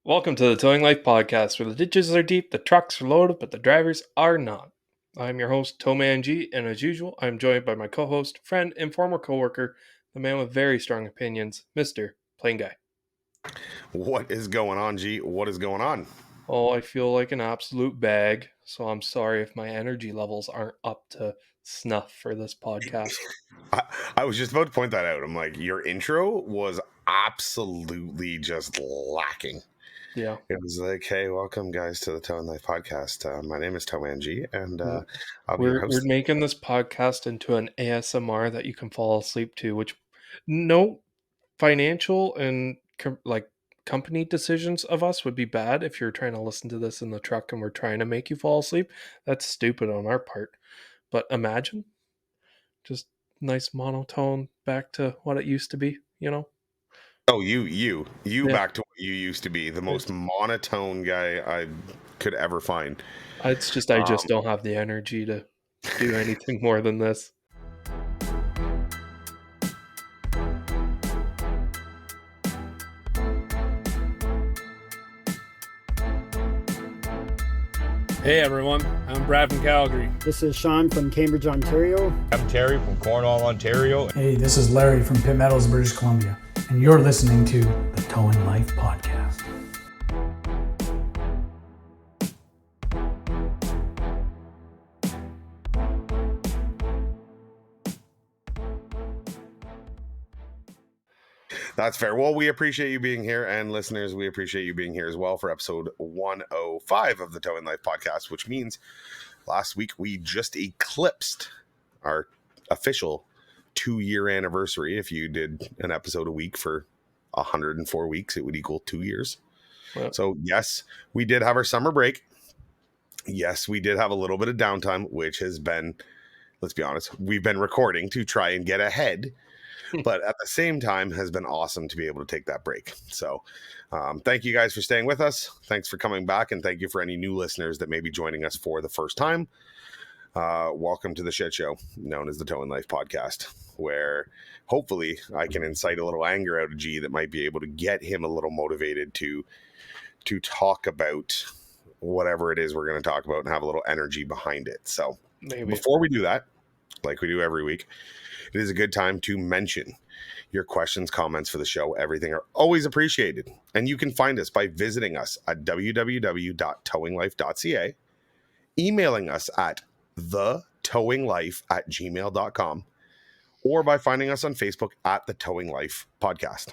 Welcome to the Towing Life podcast, where the ditches are deep, the trucks are loaded, but the drivers are not. I'm your host, TowManG, and as usual, I'm joined by my co-host, friend, and former co-worker, the man with very strong opinions, Mr. PlainGuy. What is going on, G? What is going on? Oh, I feel like an absolute bag, so I'm sorry if my energy levels aren't up to snuff for this podcast. I was just about to point that out. I'm like, your intro was absolutely just lacking. Yeah. It was like, hey, welcome guys to the Tow Life podcast. My name is TowManG, and I'll be your We're host. making this podcast into an ASMR that you can fall asleep to, which no financial and company decisions of us would be bad if you're trying to listen to this in the truck and we're trying to make you fall asleep. That's stupid on our part. But imagine just nice monotone back to what it used to be, you know? Oh, you Yeah. back to what you used to be, the most monotone guy I could ever find. It's just I just don't have the energy to do anything more than this. Hey everyone, I'm Brad from Calgary. This is Sean from Cambridge, Ontario. I'm Terry from Cornwall, Ontario. Hey, this is Larry from Pitt Meadows, British Columbia, and you're listening to the Towing Life podcast. That's fair. Well, we appreciate you being here, and listeners, we appreciate you being here as well for episode 105 of the Towing Life podcast, which means last week we just eclipsed our official 2-year anniversary. If you did an episode a week for 104 weeks, it would equal 2 years. Wow. So yes, we did have our summer break. Yes, we did have a little bit of downtime, which has been, let's be honest, we've been recording to try and get ahead. But at the same time has been awesome to be able to take that break. So thank you guys for staying with us. Thanks for coming back. And thank you for any new listeners that may be joining us for the first time. Welcome to the shit show known as the Towing Life podcast, where hopefully I can incite a little anger out of G that might be able to get him a little motivated to talk about whatever it is we're going to talk about and have a little energy behind it. So before we do that, like we do every week, it is a good time to mention your questions, comments for the show. Everything are always appreciated. And you can find us by visiting us at www.towinglife.ca, emailing us at thetowinglife@gmail.com, or by finding us on Facebook at the Towing Life podcast.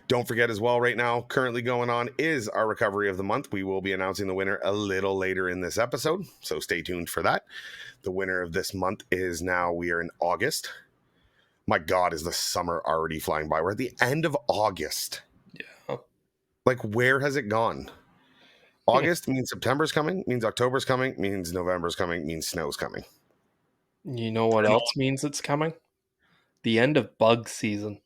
Don't forget as well, right now, currently going on is our Recovery of the Month. We will be announcing the winner a little later in this episode, so stay tuned for that. The winner of this month is now, we are in August. My God, is the summer already flying by? We're at the end of August. Yeah. Like, where has it gone? August means September's coming, means October's coming, means November's coming, means snow's coming. You know what else means it's coming? The end of bug season.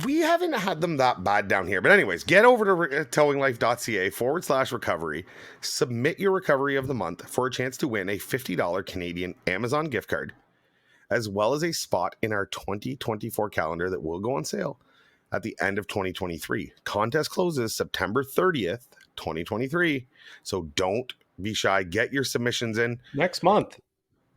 We haven't had them that bad down here. But anyways, get over to towinglife.ca/recovery. Submit your recovery of the month for a chance to win a $50 Canadian Amazon gift card, as well as a spot in our 2024 calendar that will go on sale at the end of 2023. Contest closes September 30th, 2023. So don't be shy. Get your submissions in. Next month.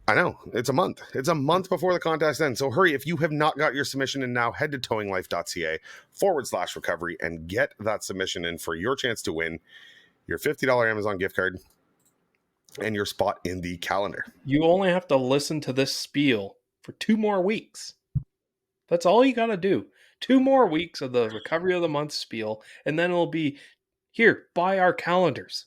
I know, it's a month. It's a month before the contest ends. So hurry. If you have not got your submission in now, head to towinglife.ca/recovery and get that submission in for your chance to win your $50 Amazon gift card and your spot in the calendar. You only have to listen to this spiel for 2 more weeks. That's all you got to do. 2 more weeks of the Recovery of the Month spiel, and then it'll be, here, buy our calendars.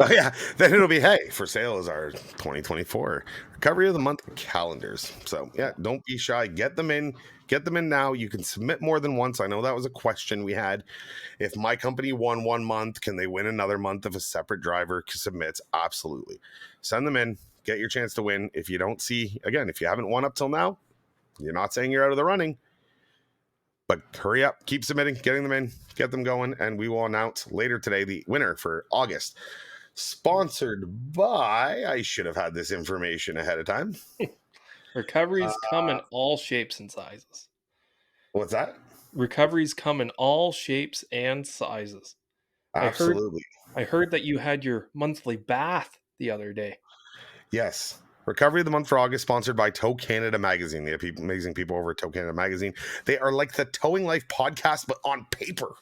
Oh, yeah, then it'll be, hey, for sale is our 2024 Recovery of the Month calendars. So, yeah, don't be shy. Get them in. Get them in now. You can submit more than once. I know that was a question we had. If my company won 1 month, can they win another month if a separate driver submits? Absolutely. Send them in. Get your chance to win. If you don't see, again, if you haven't won up till now, you're not saying you're out of the running. But hurry up. Keep submitting. Getting them in. Get them going. And we will announce later today the winner for August. Sponsored by, I should have had this information ahead of time. Recoveries come in all shapes and sizes. What's that? recoveries come in all shapes and sizes. Absolutely. I heard that you had your monthly bath the other day. Yes. Recovery of the Month for August, sponsored by Tow Canada Magazine. They have amazing people over at Tow Canada Magazine. They are like the Towing Life podcast, but on paper.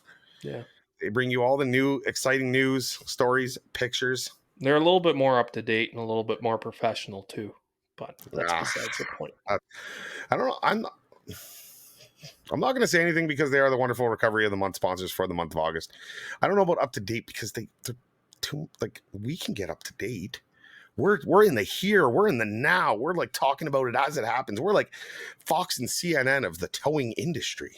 Yeah. They bring you all the new, exciting news, stories, pictures. They're a little bit more up to date and a little bit more professional too, but that's Ah, besides the point. I don't know. I'm not going to say anything because they are the wonderful Recovery of the Month sponsors for the month of August. I don't know about up to date because they're too, like, we can get up to date. We're in the here, we're in the now. We're like talking about it as it happens. We're like Fox and CNN of the towing industry.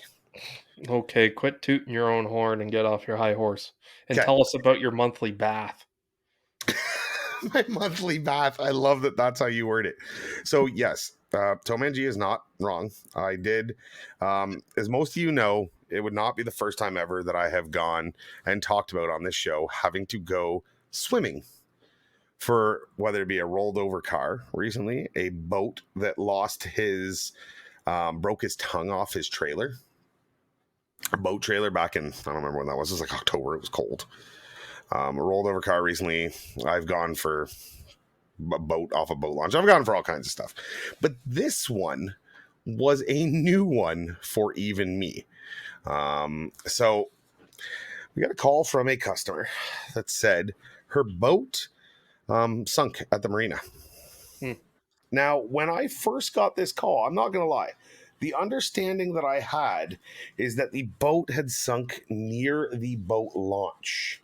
Okay, quit tooting your own horn and get off your high horse and Okay. tell us about your monthly bath. My monthly bath. I love that that's how you word it. So yes, TowManG is not wrong. I did, as most of you know, it would not be the first time ever that I have gone and talked about on this show having to go swimming for whether it be a rolled over car recently, a boat that lost his, broke his tongue off his trailer, a boat trailer back in, I don't remember when that was. It was like October. It was cold. A rolled over car recently. I've gone for a boat off a boat launch. I've gone for all kinds of stuff. But this one was a new one for even me. So we got a call from a customer that said her boat sunk at the marina. Now, when I first got this call, I'm not going to lie, the understanding that I had is that the boat had sunk near the boat launch.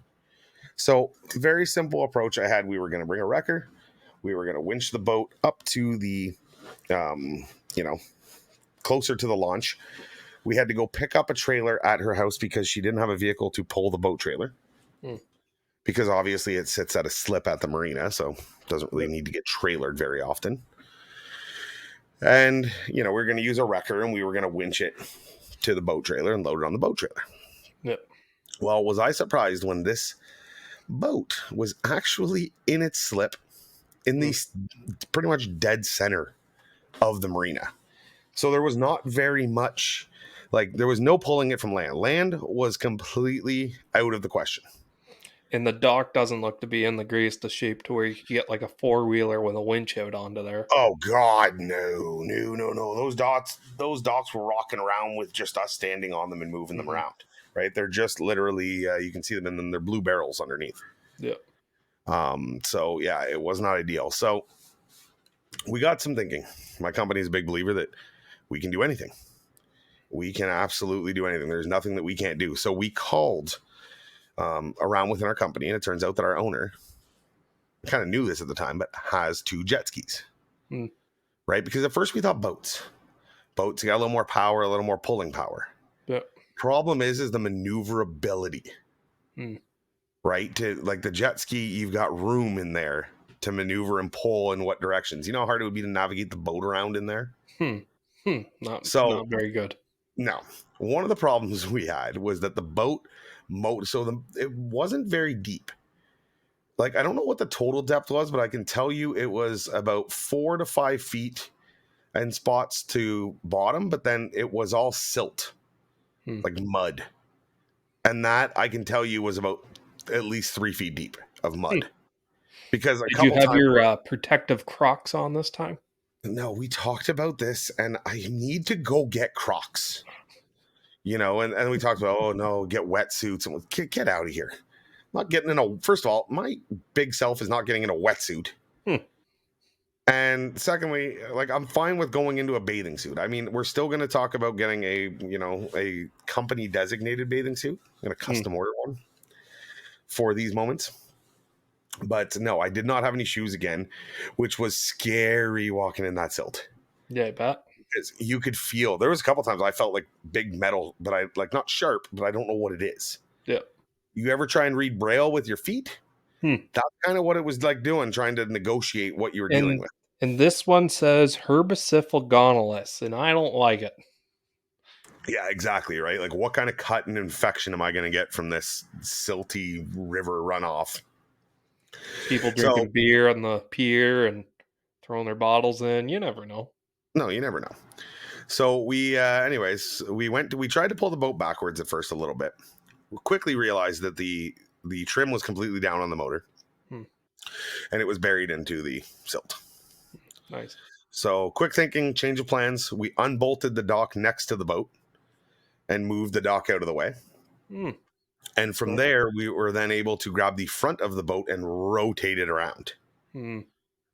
So, very simple approach I had. We were going to bring a wrecker. We were going to winch the boat up to the, closer to the launch. We had to go pick up a trailer at her house because she didn't have a vehicle to pull the boat trailer. Because obviously it sits at a slip at the marina, so it doesn't really need to get trailered very often. And, we're going to use a wrecker and we were going to winch it to the boat trailer and load it on the boat trailer. Yep. Well, was I surprised when this boat was actually in its slip in the pretty much dead center of the marina. So there was not very much, there was no pulling it from land. Land was completely out of the question. And the dock doesn't look to be in the greatest of shape to where you could get like a four-wheeler with a winch out onto there. Oh God, no. Those docks were rocking around with just us standing on them and moving them around. Right? They're just literally, you can see them and then they're blue barrels underneath. Yeah. So yeah, it was not ideal. So we got some thinking. My company is a big believer that we can do anything. We can absolutely do anything. There's nothing that we can't do. So we called around within our company, and it turns out that our owner, kind of knew this at the time, but has 2 jet skis. Right? Because at first we thought boats got a little more power, a little more pulling power. Yep. Problem is the maneuverability. Right? To the jet ski, you've got room in there to maneuver and pull in what directions. You know how hard it would be to navigate the boat around in there? Not very good. No. One of the problems we had was that the boat it wasn't very deep. I don't know what the total depth was, but I can tell you it was about 4 to 5 feet in spots to bottom, but then it was all silt, like mud. And that I can tell you was about at least 3 feet deep of mud. Because Did you have your protective Crocs on this time? No, we talked about this, and I need to go get Crocs. And we talked about, oh no, get wetsuits, and get out of here. I'm not getting in first of all, my big self is not getting in a wetsuit. And secondly, I'm fine with going into a bathing suit. I mean, we're still going to talk about getting a company designated bathing suit. I'm going to custom order one for these moments. But no, I did not have any shoes again, which was scary walking in that silt. Yeah, I bet. Because you could feel, there was a couple times I felt like big metal, but I not sharp, but I don't know what it is. Yeah. You ever try and read Braille with your feet? That's kind of what it was like doing, trying to negotiate what you were dealing with. And this one says herbicyphalogonolus, and I don't like it. Yeah, exactly, right? What kind of cut and infection am I going to get from this silty river runoff? People drinking beer on the pier and throwing their bottles in. You never know. No, you never know. So we tried to pull the boat backwards at first a little bit. We quickly realized that the trim was completely down on the motor, Hmm. and it was buried into the silt. Nice. So quick thinking, change of plans. We unbolted the dock next to the boat and moved the dock out of the way. Hmm. And from there, we were then able to grab the front of the boat and rotate it around,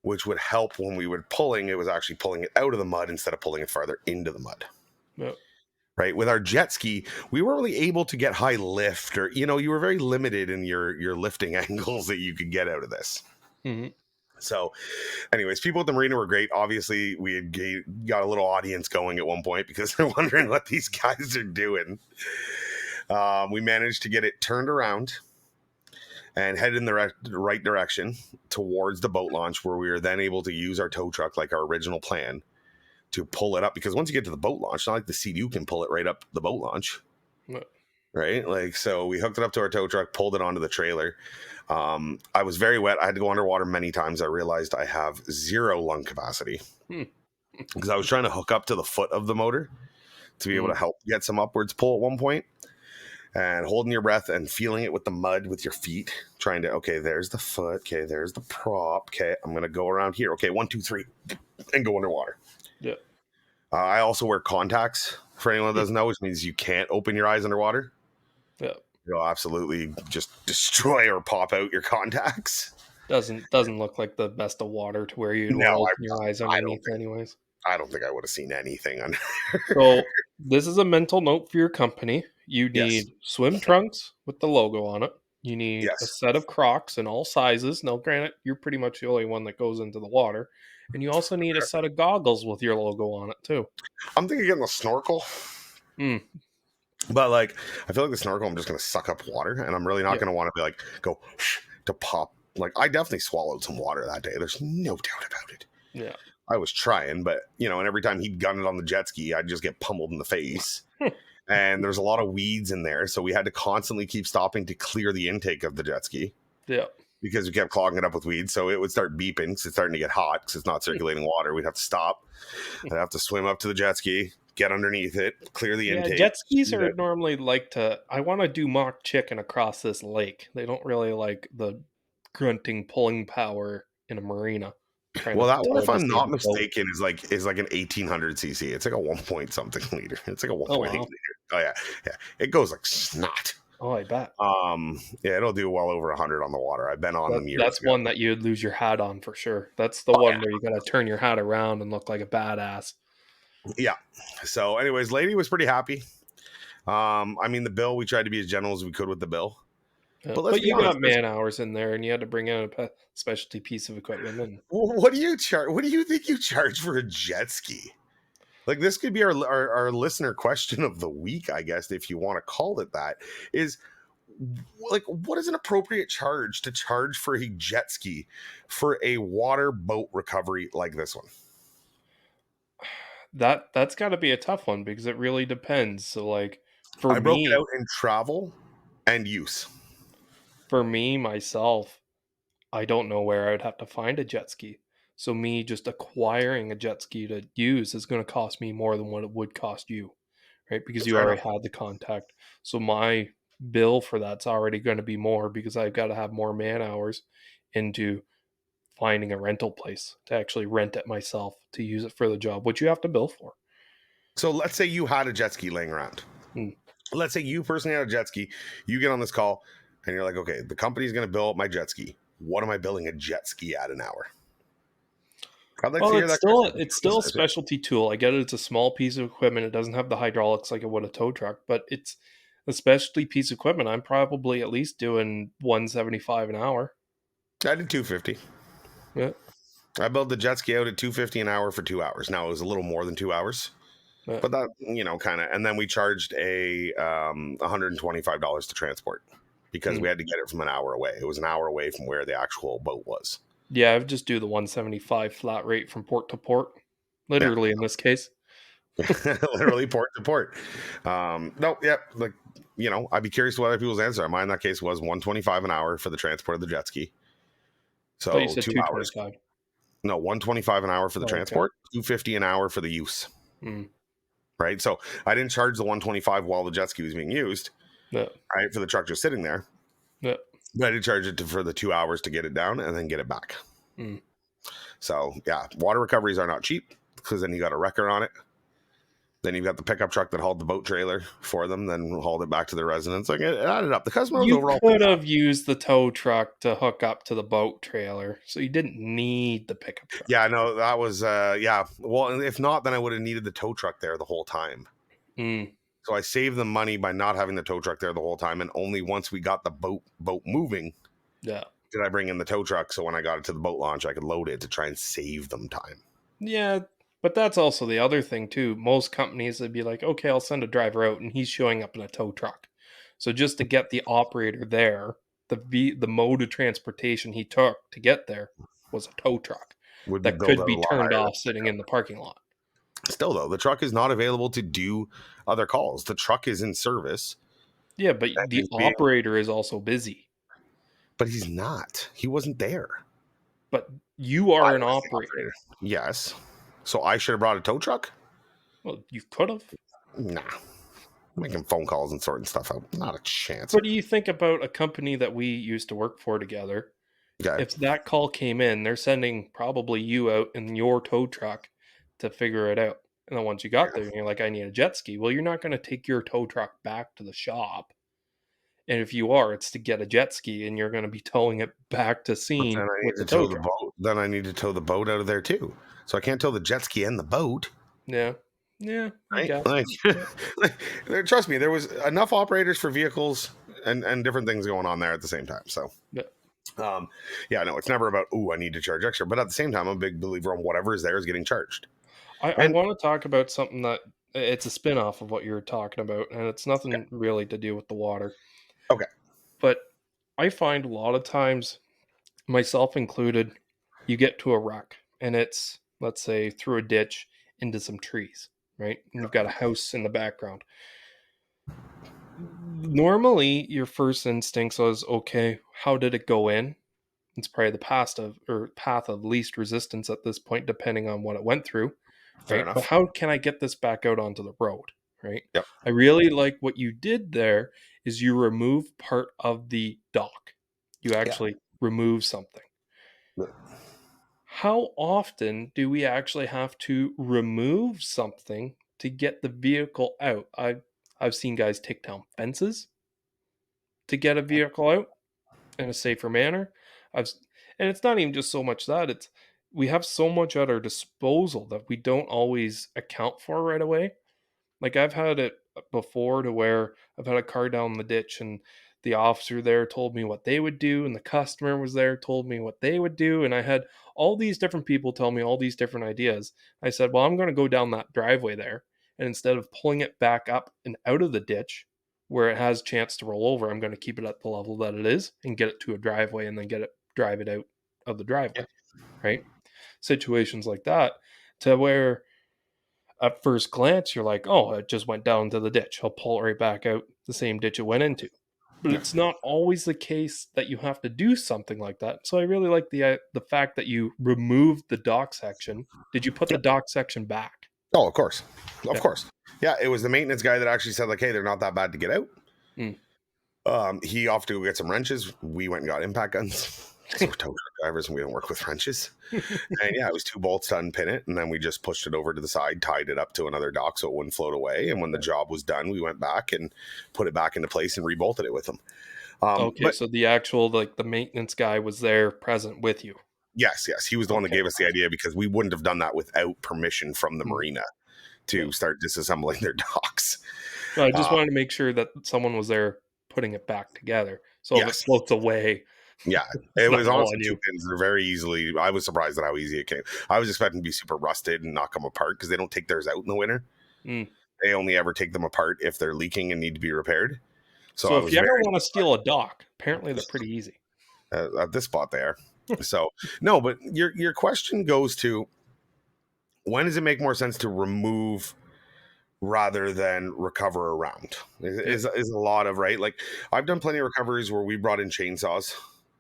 which would help when we were pulling. It was actually pulling it out of the mud instead of pulling it farther into the mud. Yep. Right. With our jet ski, we weren't really able to get high lift, or, you were very limited in your lifting angles that you could get out of this. Mm-hmm. So anyways, people at the marina were great. Obviously, we had got a little audience going at one point because they're wondering what these guys are doing. We managed to get it turned around and head in the right direction towards the boat launch, where we were then able to use our tow truck like our original plan to pull it up. Because once you get to the boat launch, not like the Sea-Doo can pull it right up the boat launch. No. Right? Like, so we hooked it up to our tow truck, pulled it onto the trailer. I was very wet. I had to go underwater many times. I realized I have 0 lung capacity because I was trying to hook up to the foot of the motor to be able to help get some upwards pull at one point, and holding your breath and feeling it with the mud with your feet, trying to, okay, there's the foot. Okay, there's the prop. Okay, I'm going to go around here. Okay, 1, 2, 3, and go underwater. Yeah. I also wear contacts, for anyone that doesn't know, which means you can't open your eyes underwater. Yeah. You'll absolutely just destroy or pop out your contacts. Doesn't look like the best of water to where you'd No, want to open your eyes underneath anyways. I don't think I would have seen anything under. So this is a mental note for your company. You Yes. need swim trunks with the logo on it. You need a Yes. set of Crocs in all sizes. Now, granted, you're pretty much the only one that goes into the water. And you also need a set of goggles with your logo on it, too. I'm thinking getting the snorkel. But, like, I feel like the snorkel, I'm just going to suck up water, and I'm really not going to want to be like, go to pop. Like, I definitely swallowed some water that day. There's no doubt about it. Yeah. I was trying, but, and every time he'd gun it on the jet ski, I'd just get pummeled in the face. And there's a lot of weeds in there, so we had to constantly keep stopping to clear the intake of the jet ski. Yeah. Because we kept clogging it up with weeds, so it would start beeping because it's starting to get hot because it's not circulating water. We'd have to stop. I'd have to swim up to the jet ski, get underneath it, clear the intake. Jet skis are normally I want to do mock chicken across this lake. They don't really like the grunting pulling power in a marina. Well, that one, if I'm not mistaken, is like an 1800 cc. It's like a 1 point something liter. It's like a 1.8 liter. Oh yeah. It goes like snot. Oh, I bet. Yeah, it'll do well over 100 on the water. I've been on them years That's ago. one that you'd lose your hat on for sure. That's the one where you got to turn your hat around and look like a badass. Yeah. So, anyways, lady was pretty happy. I mean, the bill, we tried to be as gentle as we could with the bill. But you got man hours in there, and you had to bring in a specialty piece of equipment. And what do you charge? What do you think you charge for a jet ski? Like, this could be our listener question of the week, I guess, if you want to call it that. Is like, what is an appropriate charge to charge for a jet ski for a water boat recovery like this one? That's got to be a tough one because it really depends. So, like, I broke it out in travel and use. For me, myself, I don't know where I'd have to find a jet ski. So me just acquiring a jet ski to use is going to cost me more than what it would cost you, right? Because you already had the contact. So my bill for that's already going to be more because I've got to have more man hours into finding a rental place to actually rent it myself to use it for the job, which you have to bill for. So let's say you had a jet ski laying around. Let's say you personally had a jet ski. You get on this call and you're like, okay, the company's going to bill my jet ski. What am I billing a jet ski at an hour? Well, it's still a specialty tool. I get it. It's a small piece of equipment. It doesn't have the hydraulics like it would a tow truck, but it's a specialty piece of equipment. I'm probably at least doing $175 an hour. I did $250. Yeah. I built the jet ski out at $250 an hour for 2 hours. Now, it was a little more than 2 hours. Yeah. But that, kind of, and then we charged $125 to transport because we had to get it from an hour away. It was an hour away from where the actual boat was. Yeah, I would just do the $175 flat rate from port to port, literally in this case. Literally port to port. I'd be curious what other people's answer. Mine in that case was $125 an hour for the transport of the jet ski. So you said 2 hours. No, $125 an hour for the transport, $250 an hour for the use. right? So I didn't charge the 125 while the jet ski was being used, Yeah. right, for the truck just sitting there. Yeah. But I did charge it for the 2 hours to get it down and then get it back. Mm. So yeah, water recoveries are not cheap because then you got a wrecker on it. Then you've got the pickup truck that hauled the boat trailer for them, then hauled it back to the residence. Like it added up. The customer was You overall could pretty have used the tow truck to hook up to the boat trailer, so you didn't need the pickup truck. Yeah, no, that was yeah. Well, if not, then I would have needed the tow truck there the whole time. Mm. So I saved them money by not having the tow truck there the whole time, and only once we got the boat moving Yeah. did I bring in the tow truck. So when I got it to the boat launch, I could load it to try and save them time. Yeah, but that's also the other thing too. Most companies would be like, okay, I'll send a driver out and he's showing up in a tow truck. So just to get the operator there, the mode of transportation he took to get there was a tow truck Would be that billed could out a be lot turned higher. off sitting in the parking lot. Still though, the truck is not available to do other calls. The truck is in service, Yeah, but and the he's being, operator is also busy. but he's not. He wasn't there. But you I are an was the operator. operator. Yes. So I should have brought a tow truck? Well, you could have. Nah. Making phone calls and sorting stuff out. Not a chance. What do you think about a company that we used to work for together? Okay. If that call came in, they're sending probably you out in your tow truck to figure it out. And then once you got there, and you're like, I need a jet ski. Well, you're not going to take your tow truck back to the shop. And if you are, it's to get a jet ski, and you're going to be towing it back to But then scene I need with to the tow tow the truck. boat. Then I need to tow the boat out of there too. So I can't tow the jet ski and the boat. Yeah. Yeah, I Right? guess. Like, trust me, there was enough operators for vehicles and different things going on there at the same time. So Yeah. yeah, no, it's never about, I need to charge extra. But at the same time, I'm a big believer on whatever is there is getting charged. I And want to talk about something that it's a spin off of what you were talking about, and it's nothing really to do with the water. okay. But I find a lot of times, myself included, you get to a wreck and it's, let's say, through a ditch into some trees, right? And you've got a house in the background. Normally, your first instinct is, okay, how did it go in? It's probably the path of least resistance at this point, depending on what it went through, Fair right? But enough. how can I get this back out onto the road, right? Yep. I really like what you did there is you remove part of the dock. You actually remove something. Yeah. How often do we actually have to remove something to get the vehicle out? I've seen guys take down fences to get a vehicle out in a safer manner. I've and it's not even just so much that it's we have so much at our disposal that we don't always account for right away. Like I've had it before to where I've had a car down the ditch and the officer there told me what they would do and the customer was there told me what they would do and I had all these different people tell me all these different ideas. I said, "Well, I'm going to go down that driveway there and instead of pulling it back up and out of the ditch where it has a chance to roll over, I'm going to keep it at the level that it is and get it to a driveway and then drive it out of the driveway." Right? Situations like that to where at first glance, you're like, oh, it just went down to the ditch. I'll pull it right back out the same ditch it went into. But Yeah. it's not always the case that you have to do something like that. So I really like the fact that you removed the dock section. Did you put the dock section back? Oh, of course. Of Yeah. course. Yeah, it was the maintenance guy that actually said, like, hey, they're not that bad to get out. Mm. He offered to go get some wrenches. We went and got impact guns. So we're tow truck drivers and we don't work with wrenches. And yeah, it was 2 bolts to unpin it. And then we just pushed it over to the side, tied it up to another dock so it wouldn't float away. And when the job was done, we went back and put it back into place and rebolted it with them. Okay, But so the actual the maintenance guy was there present with you. yes, he was the one that Okay. gave us the idea because we wouldn't have done that without permission from the marina to start disassembling their docks. So I just wanted to make sure that someone was there putting it back together. So if it Yes. floats away, Yeah, it's it not was all honestly on 2 you. pins. They're very easily. I was surprised at how easy it came. I was expecting to be super rusted and not come apart because they don't take theirs out in the winter. Mm. They only ever take them apart if they're leaking and need to be repaired. So So I if was you ever very want to steal a dock, apparently they're pretty easy. at this spot there. So no, but your question goes to when does it make more sense to remove rather than recover around? Is a lot of right. Like I've done plenty of recoveries where we brought in chainsaws.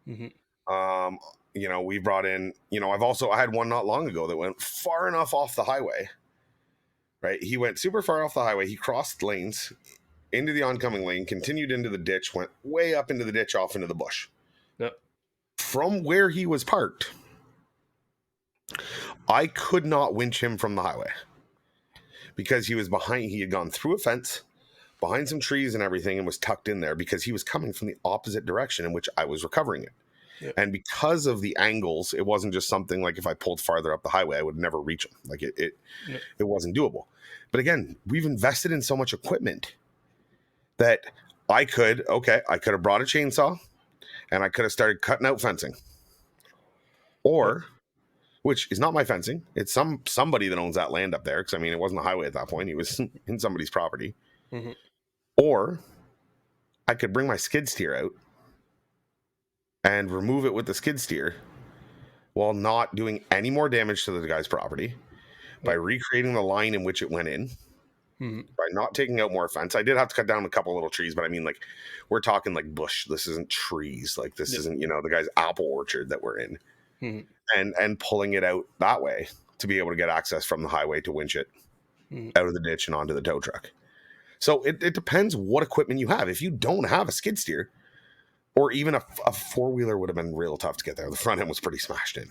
Mm-hmm. We brought in. I had one not long ago that went far enough off the highway right? He went super far off the highway. He crossed lanes into the oncoming lane, continued into the ditch, went way up into the ditch, off into the bush. Yep. From where he was parked, I could not winch him from the highway because he was behind. He had gone through a fence, behind some trees and everything, and was tucked in there because he was coming from the opposite direction in which I was recovering it. Yep. And because of the angles, it wasn't just something like if I pulled farther up the highway, I would never reach him. Like it wasn't doable. But again, we've invested in so much equipment that I could have brought a chainsaw and I could have started cutting out fencing. Or, which is not my fencing, it's somebody that owns that land up there. Because I mean, it wasn't a highway at that point; he was in somebody's property. Mm-hmm. Or I could bring my skid steer out and remove it with the skid steer while not doing any more damage to the guy's property by recreating the line in which it went in, by not taking out more fence. I did have to cut down a couple little trees, but I mean, like, we're talking like bush. This isn't trees. Like, this isn't, the guy's apple orchard that we're in. And pulling it out that way to be able to get access from the highway to winch it out of the ditch and onto the tow truck. So it depends what equipment you have. If you don't have a skid steer, or even a four-wheeler would have been real tough to get there. The front end was pretty smashed in.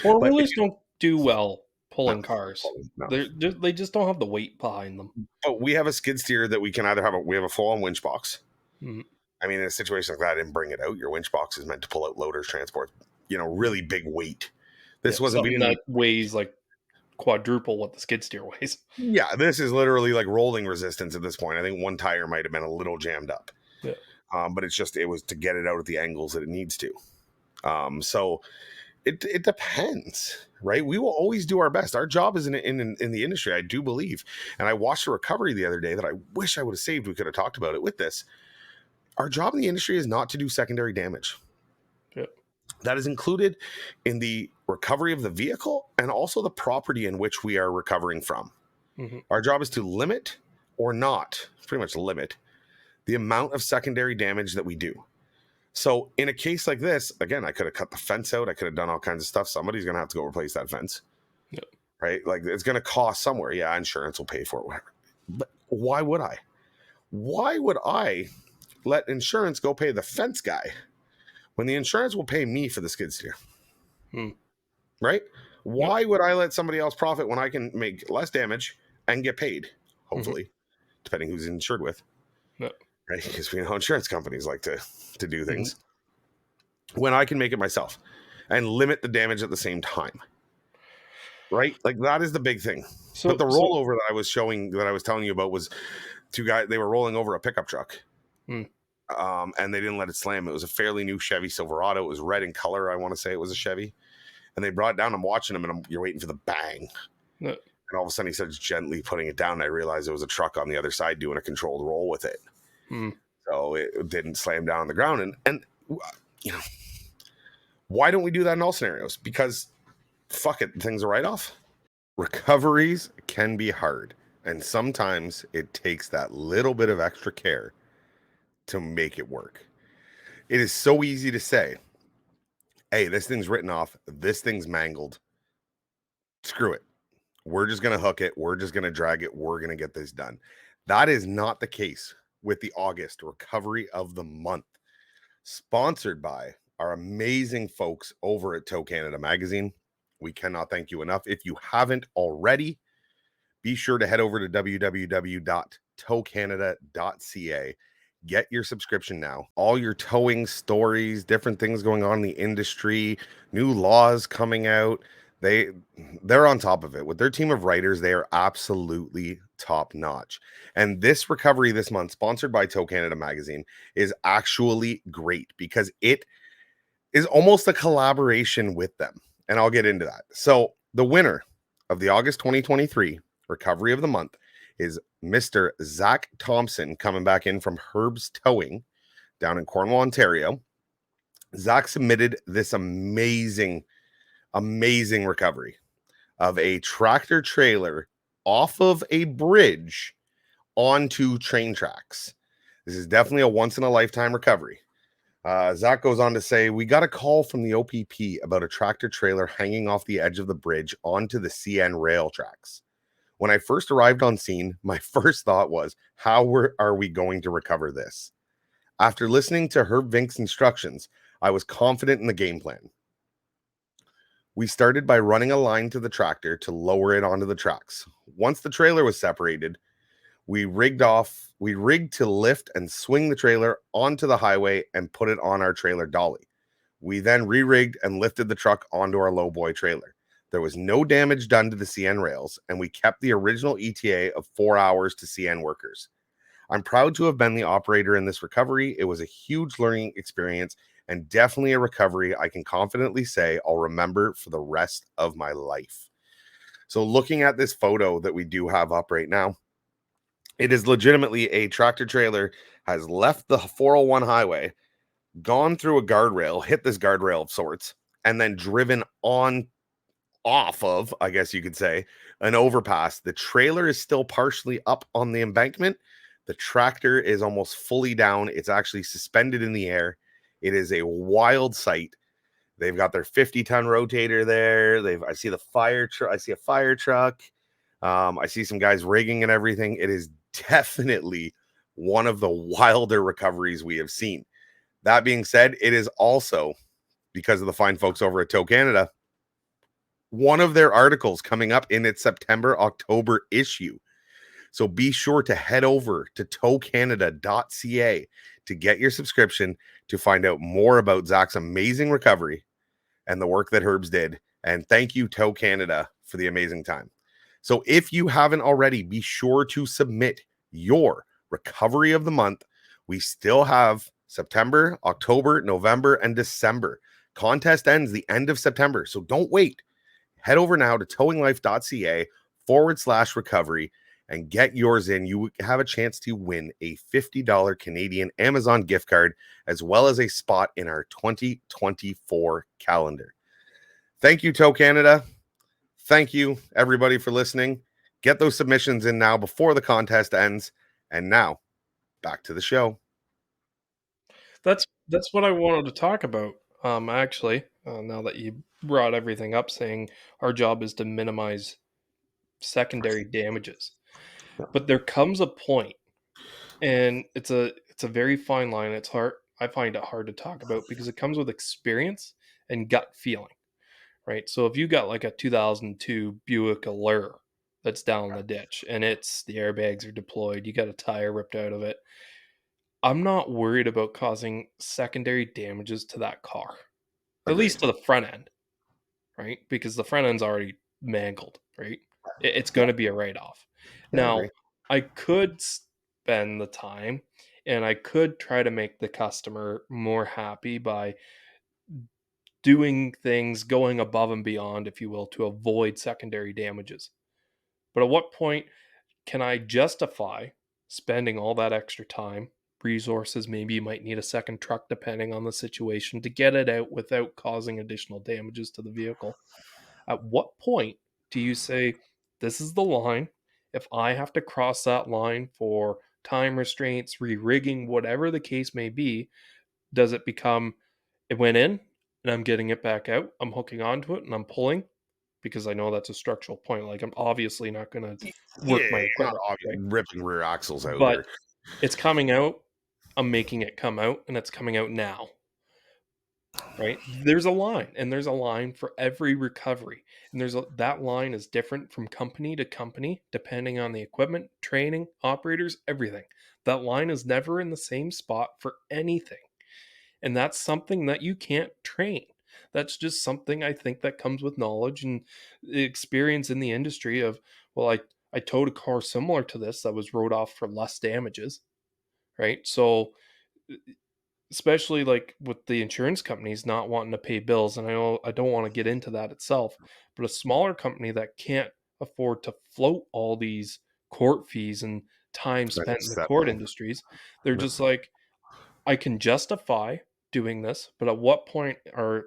Four-wheelers don't do well pulling cars. No. They just don't have the weight behind them. But we have a skid steer that we can either have we have a full-on winch box. Mm-hmm. I mean, in a situation like that, I didn't bring it out. Your winch box is meant to pull out loaders, transport, really big weight. This wasn't something that weighs like quadruple what the skid steer weighs. Yeah, this is literally like rolling resistance at this point. I think one tire might have been a little jammed up. Yeah. But it was to get it out at the angles that it needs to. So it depends, right? We will always do our best. Our job is in the industry, I do believe. And I watched a recovery the other day that I wish I would have saved. We could have talked about it with this. Our job in the industry is not to do secondary damage. Yep. That is included in the recovery of the vehicle and also the property in which we are recovering from. Mm-hmm. Our job is to limit or not, pretty much limit, the amount of secondary damage that we do. So in a case like this, again, I could have cut the fence out. I could have done all kinds of stuff. Somebody's going to have to go replace that fence. Yep. Right? Like, it's going to cost somewhere. Yeah, insurance will pay for it, whatever. But why would I? Why would I let insurance go pay the fence guy when the insurance will pay me for the skid steer? Right? Why would I let somebody else profit when I can make less damage and get paid? Hopefully, depending who's insured with. Yep. Right? Because we know insurance companies like to do things when I can make it myself and limit the damage at the same time. Right? Like, that is the big thing. But the rollover that I was telling you about was two guys. They were rolling over a pickup truck. And they didn't let it slam. It was a fairly new Chevy Silverado. It was red in color. I want to say it was a Chevy. And they brought it down. I'm watching them, and you're waiting for the bang. And all of a sudden, he starts gently putting it down. And I realized there was a truck on the other side doing a controlled roll with it. So it didn't slam down on the ground. And why don't we do that in all scenarios? Because fuck it, things are write-off. Recoveries can be hard. And sometimes it takes that little bit of extra care to make it work. It is so easy to say, hey, this thing's written off. This thing's mangled. Screw it. We're just going to hook it. We're just going to drag it. We're going to get this done. That is not the case with the August Recovery of the Month, sponsored by our amazing folks over at Tow Canada magazine. We cannot thank you enough. If you haven't already, be sure to head over to www.towcanada.ca. Get your subscription now. All your towing stories, different things going on in the industry, new laws coming out. They're on top of it. With their team of writers, they are absolutely top notch. And this recovery this month, sponsored by Tow Canada magazine, is actually great because it is almost a collaboration with them. And I'll get into that. So the winner of the August 2023 Recovery of the Month is Mr. Zach Thompson, coming back in from Herb's Towing down in Cornwall, Ontario. Zach submitted this amazing recovery of a tractor trailer off of a bridge onto train tracks. This is definitely a once-in-a-lifetime recovery. Zach goes on to say, we got a call from the OPP about a tractor trailer hanging off the edge of the bridge onto the CN rail tracks. When I first arrived on scene, my first thought was, are we going to recover this? After listening to Herb Vink's instructions, I was confident in the game plan. We started by running a line to the tractor to lower it onto the tracks. Once the trailer was separated, we rigged to lift and swing the trailer onto the highway and put it on our trailer dolly. We then re-rigged and lifted the truck onto our lowboy trailer. There was no damage done to the CN rails, and we kept the original ETA of 4 hours to CN workers. I'm proud to have been the operator in this recovery. It was a huge learning experience and definitely a recovery I can confidently say I'll remember for the rest of my life. So looking at this photo that we do have up right now, it is legitimately a tractor trailer has left the 401 highway, gone through a guardrail, hit this guardrail of sorts, and then driven off of, I guess you could say, an overpass. The trailer is still partially up on the embankment. The tractor is almost fully down. It's actually suspended in the air. It is a wild sight. They've got their 50-ton rotator there. I see the fire truck. I see a fire truck. I see some guys rigging and everything. It is definitely one of the wilder recoveries we have seen. That being said, it is also, because of the fine folks over at Tow Canada, one of their articles coming up in its September-October issue. So be sure to head over to towcanada.ca to get your subscription to find out more about Zach's amazing recovery and the work that Herbs did. And thank you, Tow Canada, for the amazing time. So if you haven't already, be sure to submit your recovery of the month. We still have September, October, November, and December. Contest ends the end of September, so don't wait. Head over now to towinglife.ca/recovery and get yours in. You have a chance to win a $50 Canadian Amazon gift card, as well as a spot in our 2024 calendar. Thank you, Tow Canada. Thank you, everybody, for listening. Get those submissions in now before the contest ends. And now, back to the show. That's what I wanted to talk about. Actually, now that you brought everything up, saying our job is to minimize secondary damages, but there comes a point, and it's a very fine line. It's hard. I find it hard to talk about because it comes with experience and gut feeling, right? So if you got like a 2002 Buick Allure that's down in the ditch and the airbags are deployed, you got a tire ripped out of it, I'm not worried about causing secondary damages to that car, at Agreed. least to the front end, right? Because the front end's already mangled, right? It's going to be a write off. Yeah, I Now, agree. I could spend the time and I could try to make the customer more happy by doing things, going above and beyond, if you will, to avoid secondary damages. But at what point can I justify spending all that extra time, resources? Maybe you might need a second truck depending on the situation to get it out without causing additional damages to the vehicle. At what point do you say, this is the line? If I have to cross that line for time restraints, re-rigging, whatever the case may be, does it become, it went in and I'm getting it back out, I'm hooking onto it and I'm pulling because I know that's a structural point. Like, I'm obviously not going to Yeah, work my you're not equipment, right? ripping rear axles out. But it's coming out. I'm making it come out, and it's coming out now, right? There's a line, and there's a line for every recovery. And that line is different from company to company, depending on the equipment, training, operators, everything. That line is never in the same spot for anything. And that's something that you can't train. That's just something I think that comes with knowledge and experience in the industry of, well, I towed a car similar to this that was wrote off for less damages, right? So especially like with the insurance companies not wanting to pay bills, and I know I don't want to get into that itself, but a smaller company that can't afford to float all these court fees and time spent in the court industries, they're just like, I can justify doing this, but at what point are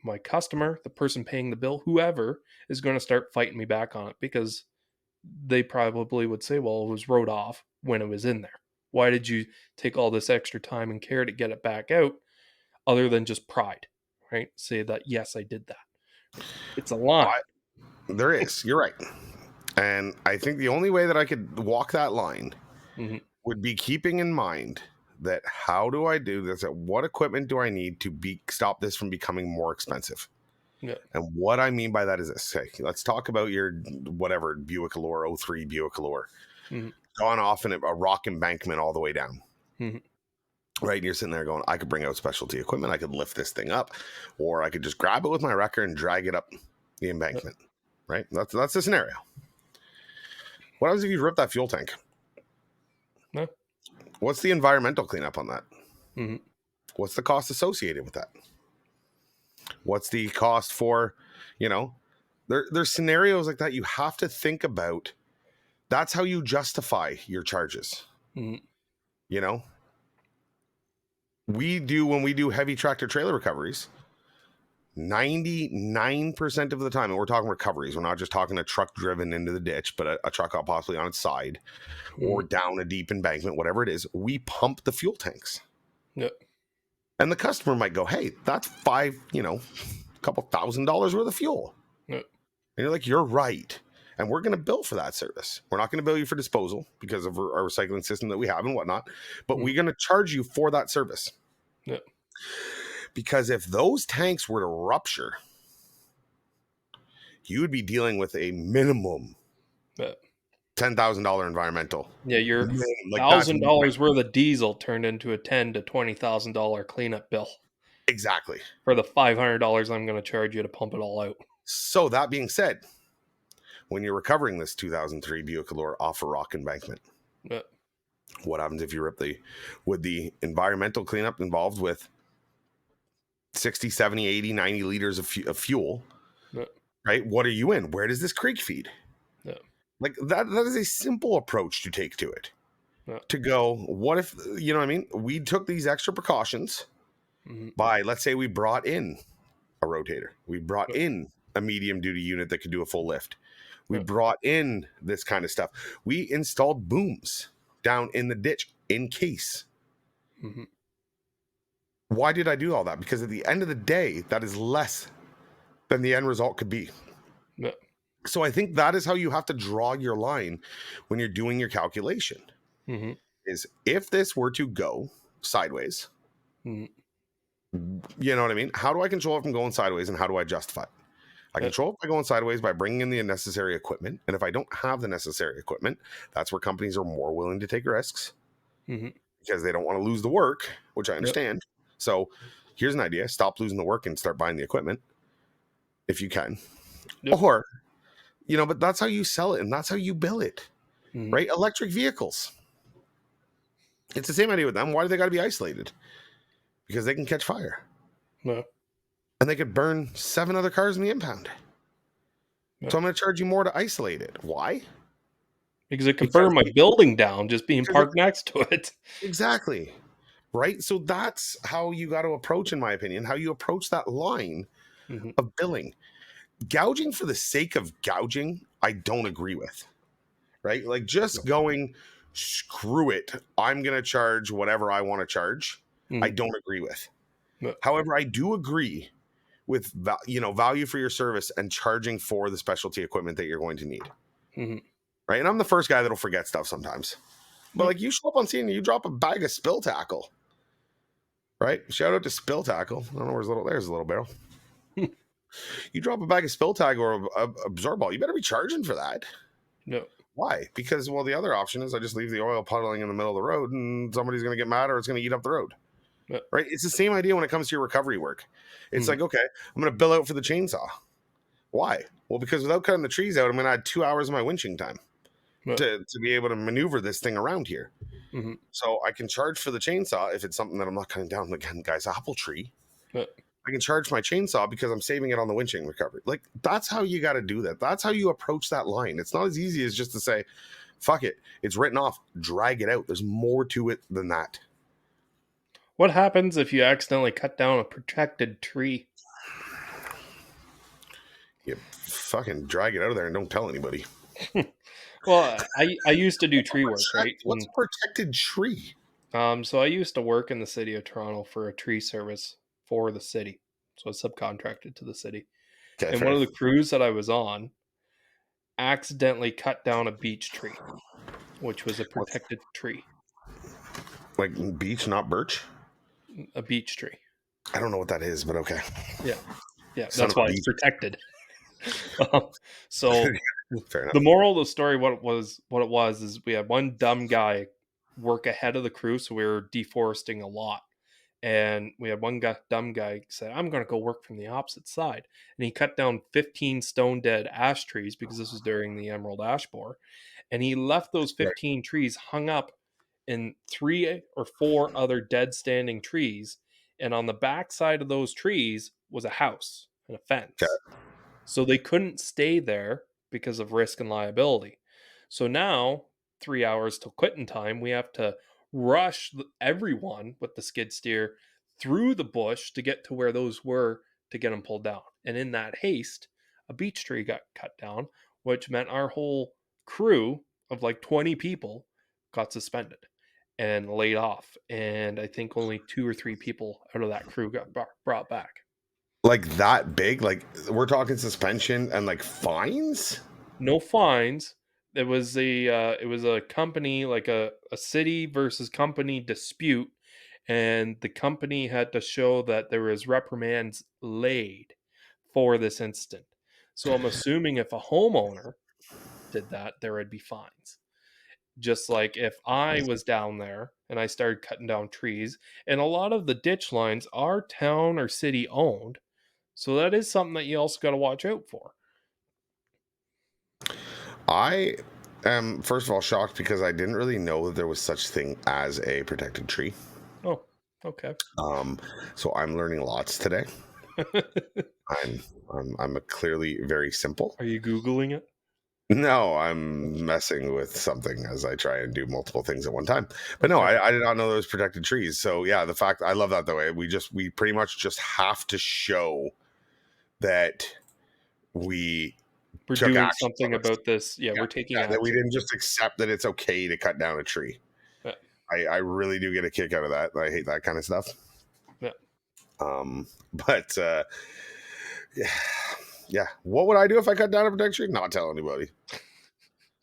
my customer, the person paying the bill, whoever is going to start fighting me back on it? Because they probably would say, well, it was wrote off when it was in there. Why did you take all this extra time and care to get it back out, other than just pride, right? Say that, yes, I did that. It's a line. There is. You're right. And I think the only way that I could walk that line Mhm. would be keeping in mind that how do I do this? What equipment do I need to stop this from becoming more expensive? Yeah. And what I mean by that is this. Okay, let's talk about your whatever Buick Allure, '03 Buick Allure. Mhm. Gone off in a rock embankment all the way down. Mhm. Right. And you're sitting there going, I could bring out specialty equipment. I could lift this thing up, or I could just grab it with my wrecker and drag it up the embankment. Right. That's the scenario. What happens if you rip that fuel tank? Yeah. What's the environmental cleanup on that? Mhm. What's the cost associated with that? What's the cost for, there's scenarios like that you have to think about. That's how you justify your charges. Mhm. You know, when we do heavy tractor trailer recoveries, 99% of the time, and we're talking recoveries, we're not just talking a truck driven into the ditch, but a truck possibly on its side or down a deep embankment, whatever it is, we pump the fuel tanks. Yeah. And the customer might go, hey, that's a couple $1,000s worth of fuel. Yeah. And you're like, you're right. And we're going to bill for that service. We're not going to bill you for disposal because of our recycling system that we have and whatnot, but we're going to charge you for that service. Yeah. Because if those tanks were to rupture, you would be dealing with a minimum $10,000 environmental. Yeah, your Like $1,000 worth of diesel turned into a $10,000 to $20,000 cleanup bill exactly for the $500 I'm going to charge you to pump it all out. So that being said, when you're recovering this 2003 Buick Allure off a rock embankment, what happens if you rip would the environmental cleanup involved with 60, 70, 80, 90 liters of fuel, right? What are you in? Where does this creek feed? Like that is a simple approach to take to it. To go, what if, we took these extra precautions by, let's say we brought in a rotator. We brought in a medium duty unit that could do a full lift. We brought in this kind of stuff. We installed booms down in the ditch in case. Why did I do all that? Because at the end of the day, that is less than the end result could be. So I think that is how you have to draw your line when you're doing your calculation. Is if this were to go sideways, you know what I mean? How do I control it from going sideways, and how do I justify it? I control it by going sideways by bringing in the necessary equipment. And if I don't have the necessary equipment, that's where companies are more willing to take risks because they don't want to lose the work, which I understand. So here's an idea. Stop losing the work and start buying the equipment if you can. Or, but that's how you sell it and that's how you bill it, right? Electric vehicles. It's the same idea with them. Why do they got to be isolated? Because they can catch fire. And they could burn 7 other cars in the impound. So I'm going to charge you more to isolate it. Why? Because it could burn my building down just being parked next to it. Exactly. Right? So that's how you got to approach, in my opinion, how you approach that line of billing. Gouging for the sake of gouging, I don't agree with. Right? Like just going, screw it, I'm going to charge whatever I want to charge. I don't agree with. However, I do agree with value for your service and charging for the specialty equipment that you're going to need. Right. And I'm the first guy that'll forget stuff sometimes. But like you show up on scene and you drop a bag of spill tackle. Right? Shout out to spill tackle. I don't know where's there's a little barrel. You drop a bag of spill tackle or absorb ball, you better be charging for that. Why? Because the other option is I just leave the oil puddling in the middle of the road and somebody's going to get mad or it's going to eat up the road. Right? It's the same idea when it comes to your recovery work. It's like, okay, I'm going to bill out for the chainsaw. Why? Well, because without cutting the trees out, I'm going to add 2 hours of my winching time to be able to maneuver this thing around here. So I can charge for the chainsaw if it's something that I'm not cutting down, again, guys, apple tree. I can charge my chainsaw because I'm saving it on the winching recovery. Like, that's how you got to do that. That's how you approach that line. It's not as easy as just to say, fuck it, it's written off, drag it out. There's more to it than that. What happens if you accidentally cut down a protected tree? You fucking drag it out of there and don't tell anybody. Well, I used to do tree work, right? What's a protected tree? So I used to work in the city of Toronto for a tree service for the city. So I subcontracted to the city. Okay, and one of the crews that I was on, accidentally cut down a beech tree, which was a What's protected tree. like beech, not birch? A beech tree. I don't know what that is, but okay. Yeah. Yeah, Son that's of a why it's beech. protected. So Fair enough. the moral of the story, what it was is we had one dumb guy work ahead of the crew, so we were deforesting a lot. And we had one dumb guy say, I'm going to go work from the opposite side. And he cut down 15 stone dead ash trees because this was during the emerald ash borer. And he left those Right. 15 trees hung up in 3 or 4 other dead standing trees. And on the back side of those trees was a house and a fence. So they couldn't stay there because of risk and liability. So now, 3 hours till quitting time, we have to rush everyone with the skid steer through the bush to get to where those were to get them pulled down. And in that haste, a beech tree got cut down, which meant our whole crew of like 20 people got suspended and laid off. And I think only 2 or 3 people out of that crew got brought back. Like that big? Like we're talking suspension and like fines? No fines. It was a company, like a city versus company dispute, and the company had to show that there was reprimands laid for this incident. So I'm assuming if a homeowner did that, there would be fines. Just like if I was down there and I started cutting down trees, and a lot of the ditch lines are town or city owned, so that is something that you also got to watch out for. I am first of all shocked because I didn't really know that there was such thing as a protected tree. Oh, okay. So I'm learning lots today. I'm clearly very simple. Are you Googling it? No, I'm messing with something as I try and do multiple things at one time. But no, Okay. I did not know those protected trees. So yeah, the fact I love that though. We pretty much just have to show that we We're took doing action something on this. about this. Yeah, we're taking Yeah, that we action. didn't just accept that it's okay to cut down a tree. Yeah. I really do get a kick out of that. I hate that kind of stuff. Yeah. But yeah. What would I do if I cut down a protected tree? Not tell anybody.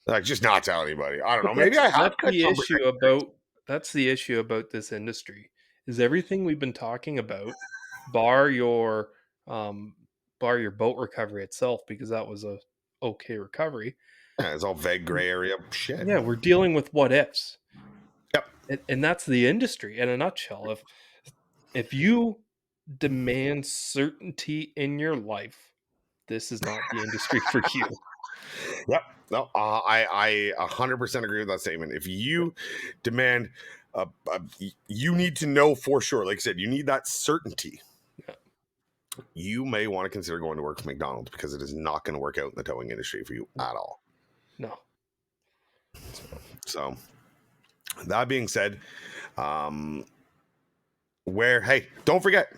Like just not tell anybody. I don't know. Maybe I have That's cut the down issue protected trees. about that's the issue about this industry is everything we've been talking about, bar your um bar your boat recovery itself, because that was a okay recovery. Yeah, it's all vague gray area shit. Yeah, we're dealing with what ifs. Yep. And that's the industry in a nutshell. If you demand certainty in your life, this is not the industry for you. Yep. No, I 100% agree with that statement. If you demand, you need to know for sure. Like I said, you need that certainty. Yeah. You may want to consider going to work for McDonald's because it is not going to work out in the towing industry for you at all. No. So, that being said, hey, don't forget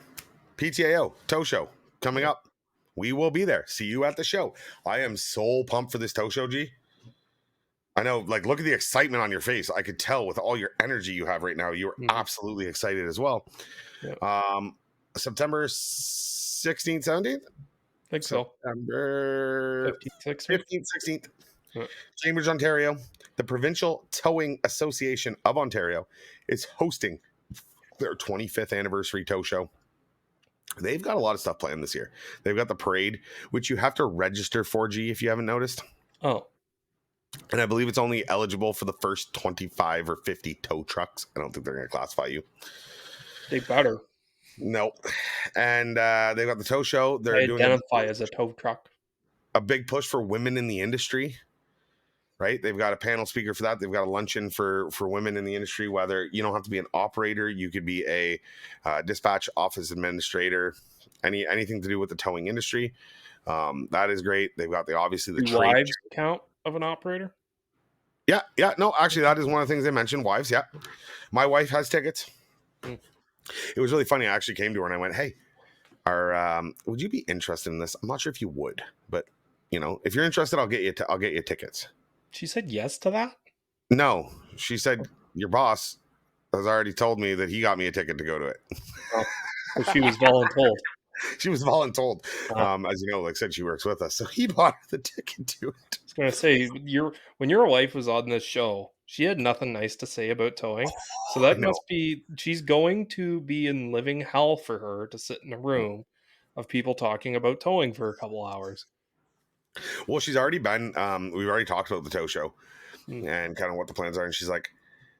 PTAO Tow Show coming up. We will be there. See you at the show. I am so pumped for this tow show, G. I know, like, look at the excitement on your face. I could tell with all your energy you have right now. You're absolutely excited as well. Yeah. September 16th, 17th? I think so. September 15th, 15th, 16th. Yeah. Cambridge, Ontario. The Provincial Towing Association of Ontario is hosting their 25th anniversary tow show. They've got a lot of stuff planned this year. They've got the parade, which you have to register for, G, if you haven't noticed. Oh. And I believe it's only eligible for the first 25 or 50 tow trucks. I don't think they're going to classify you. They better. No. And they've got the tow show. They're They doing identify as a tow truck. a big push for women in the industry. Right? They've got a panel speaker for that. They've got a luncheon for women in the industry. Whether you don't have to be an operator, you could be a dispatch office administrator, anything to do with the towing industry. That is great. They've got obviously the Do trade. wives count of an operator? Yeah. No, actually, that is one of the things they mentioned. Wives. Yeah, my wife has tickets. It was really funny. I actually came to her and I went, "Hey, would you be interested in this? I'm not sure if you would, but if you're interested, I'll get you tickets." She said yes to that? No, she said, your boss has already told me that he got me a ticket to go to it. Oh, so she was voluntold. She was voluntold. Uh, As you know, like I said, she works with us. So he bought her the ticket to it. I was gonna say when your wife was on this show, she had nothing nice to say about towing. So I that know. must be she's going to be in living hell for her to sit in a room of people talking about towing for a couple hours. Well, she's already been, we've already talked about the tow show Mm. and kind of what the plans are. And she's like,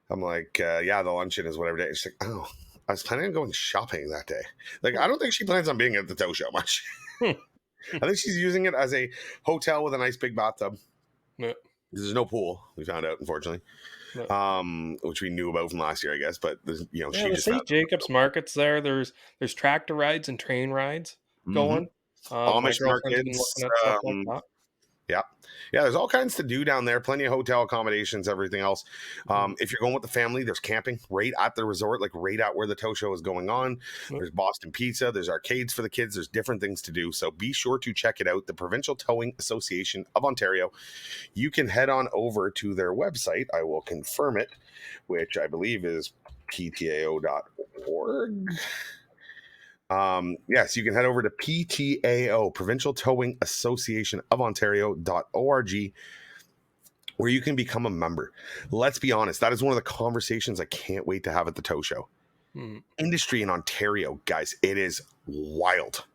I'm like, yeah, the luncheon is whatever day. And she's like, oh, I was planning on going shopping that day. Like, I don't think she plans on being at the tow show much. Hmm. I think she's using it as a hotel with a nice big bathtub. Yeah. There's no pool, we found out, unfortunately. Which we knew about from last year, I guess. But you know, Yeah, she the just found St. Jacobs market's there. There's tractor rides and train rides Mm-hmm. going. My Amish girlfriend's been markets. looking at stuff like that. Yeah. Yeah, there's all kinds to do down there. Plenty of hotel accommodations, everything else. If you're going with the family, there's camping right at the resort, like right at where the tow show is going on. Yep. There's Boston Pizza. There's arcades for the kids. There's different things to do. So be sure to check it out. The Provincial Towing Association of Ontario. You can head on over to their website. I will confirm it, which I believe is PTAO.org. Yes, you can head over to PTAO, Provincial Towing Association of Ontario.org, where you can become a member. Let's be honest, that is one of the conversations I can't wait to have at the tow show. Industry in Ontario, guys, it is wild.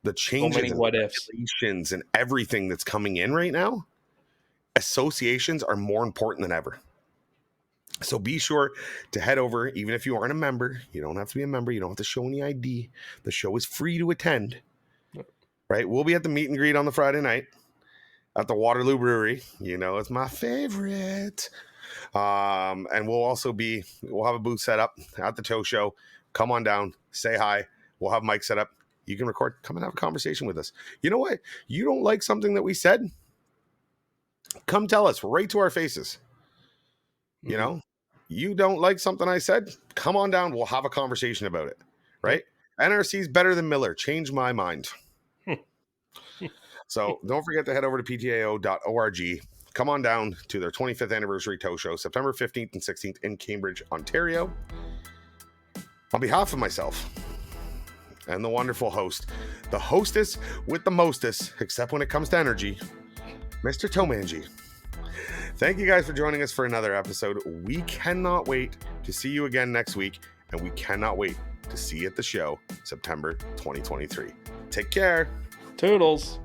The changes many and what ifs. regulations and everything that's coming in right now, associations are more important than ever. So be sure to head over, even if you aren't a member. You don't have to be a member. You don't have to show any ID. The show is free to attend. Right? We'll be at the meet and greet on the Friday night at the Waterloo Brewery. You know, it's my favorite. And we'll have a booth set up at the tow show. Come on down, say hi. We'll have mics set up. You can record. Come and have a conversation with us. You know what? You don't like something that we said? Come tell us right to our faces. You know, you don't like something I said? Come on down. We'll have a conversation about it. Right? NRC is better than Miller. Change my mind. So don't forget to head over to PTAO.org. Come on down to their 25th anniversary tow show, September 15th and 16th in Cambridge, Ontario. On behalf of myself and the wonderful host, the hostess with the mostest, except when it comes to energy, Mr. TowManG. Thank you guys for joining us for another episode. We cannot wait to see you again next week, and we cannot wait to see you at the show September 2023. Take care. Toodles.